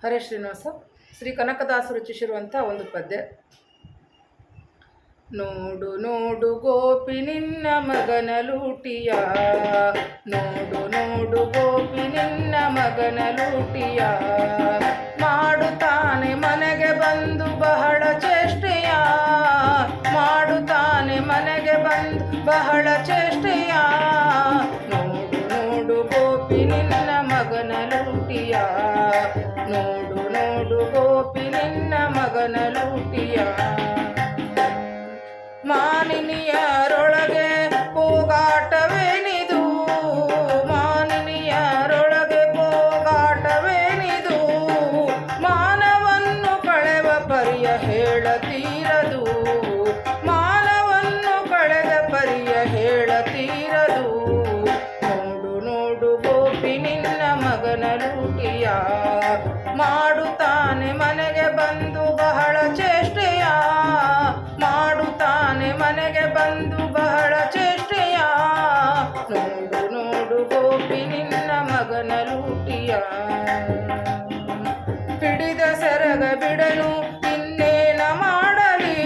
ಹರೇ ಶ್ರೀನಿವಾಸ. ಶ್ರೀ ಕನಕದಾಸರು ರಚಿಸಿರುವಂಥ ಒಂದು ಪದ್ಯ. ನೋಡು ನೋಡು ಗೋಪಿ ನಿನ್ನ ಮಗನ ಲೂಟಿಯ, ನೋಡು ನೋಡು ಗೋಪಿ ನಿನ್ನ ಮಗನ ಲೂಟಿಯ, ಮಾಡುತ್ತಾನೆ ಮನೆಗೆ ಬಂದು ಬಹಳ ಚೇಷ್ಟೆಯ, ಮಾಡುತ್ತಾನೆ ಮನೆಗೆ ಬಂದು ಬಹಳ ಚೇಷ್ಟೆಯ, ನೋಡು ನೋಡು ಗೋಪಿ ನಿನ್ನ ಮಗನ ಲೂಟಿಯ, ನೋಡು ನೋಡು ಗೋಪಿ ನಿನ್ನ ಮಗನ ಲೂಟಿಯ. ಮಾನಿನಿಯರೊಳಗೆ ಪೋಗಾಟವೇನಿದು, ಮಾನಿನಿಯರೊಳಗೆ ಪೋಗಾಟವೇನಿದು, ಮಾನವನ್ನು ಕಳೆವ ಪರಿಯ ಹೇಳತೀರದು, ಮಾನವನ್ನು ಕಳೆದ ಪರಿಯ ಹೇಳತೀರದು, ನೋಡು ನೋಡು ಗೋಪಿ ನಿನ್ನ ಮಗನ ಲೂಟಿಯ, ಮಾಡುತ್ತಾನೆ ಮನೆಗೆ ಬಂದು ಬಹಳ ಚೇಷ್ಟೆಯ, ಮಾಡುತ್ತಾನೆ ಮನೆಗೆ ಬಂದು ಬಹಳ ಚೇಷ್ಟೆಯ, ನೋಡು ನೋಡು ಗೋಪಿ ನಿನ್ನ ಮಗನ ಲೂಟಿಯ. ಪಿಡಿದ ಸೆರಗ ಬಿಡನು ಇನ್ನೇನ ಮಾಡಲಿ,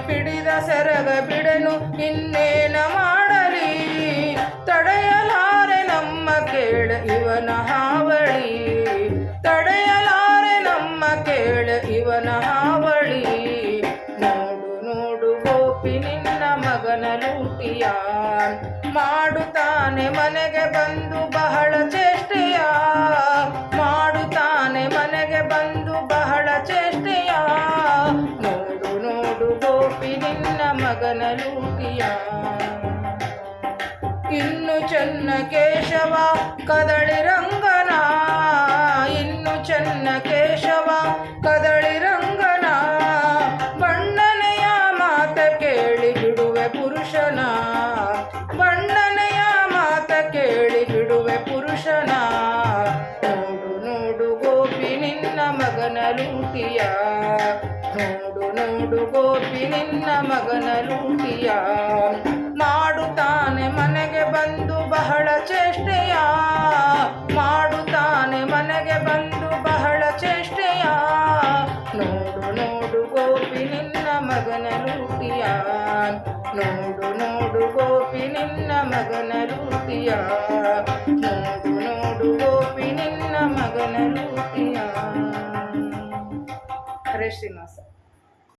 ಪಿಡಿದ ಸೆರಗ ಬಿಡನು ಇನ್ನೇನ ಮಾಡಲಿ, ತಡೆಯಲಾರೆ ನಮ್ಮ ಕೇಳ ಇವನ ಹಾವಳಿ, ತಡೆಯಲಾರೆ ನಮ್ಮ ಕೇಳ ಇವನ ಹಾವಳಿ, ನೋಡು ನೋಡು ಗೋಪಿ ನಿನ್ನ ಮಗನ ಲೂಟಿಯ, ಮಾಡುತ್ತಾನೆ ಮನೆಗೆ ಬಂದು ಬಹಳ ಚೇಷ್ಟೆಯ, ಮಾಡುತ್ತಾನೆ ಮನೆಗೆ ಬಂದು ಬಹಳ ಚೇಷ್ಟೆಯ, ನೋಡು ನೋಡು ಗೋಪಿ ನಿನ್ನ ಮಗನ ಲೂಟಿಯ. ಇನ್ನು ಚೆನ್ನ ಕೇಶವ ಕದಳಿ ರಂಗನ, ಇನ್ನು ಚೆನ್ನ ಕೇಶವ ಕದಳಿ ರಂಗನ, ಬಣ್ಣನೆಯ ಮಾತ ಕೇಳಿ ಬಿಡುವೆ ಪುರುಷನ, ಬಣ್ಣನೆಯ ಮಾತ ಕೇಳಿ ಬಿಡುವೆ ಪುರುಷನ, ನೋಡು ನೋಡು ಗೋಪಿ ನಿನ್ನ ಮಗನ ಲೂಟಿಯ, ನೋಡು ನೋಡು ಗೋಪಿ ನಿನ್ನ ಮಗನ ಲೂಟಿಯ, ಮಾಡುತ್ತಾನೆ ಮನೆಗೆ ಬಂದು ಬಹಳ ಚೇಷ್ಟೆಯ, ಮಾಡುತ್ತಾನೆ ಮನೆಗೆ ಬಂದು ಬಹಳ ಚೇಷ್ಟೆಯ, ನೋಡು ನೋಡು ಗೋಪಿ ನಿನ್ನ ಮಗನ ಲೂಟಿಯ, ನೋಡು ನೋಡು ಗೋಪಿ ನಿನ್ನ ಮಗನ ಲೂಟಿಯ, ನೋಡು ನೋಡು ಗೋಪಿ ನಿನ್ನ ಮಗನ ಲೂಟಿಯ. ಹರೇ ಶ್ರೀನಿವಾಸ.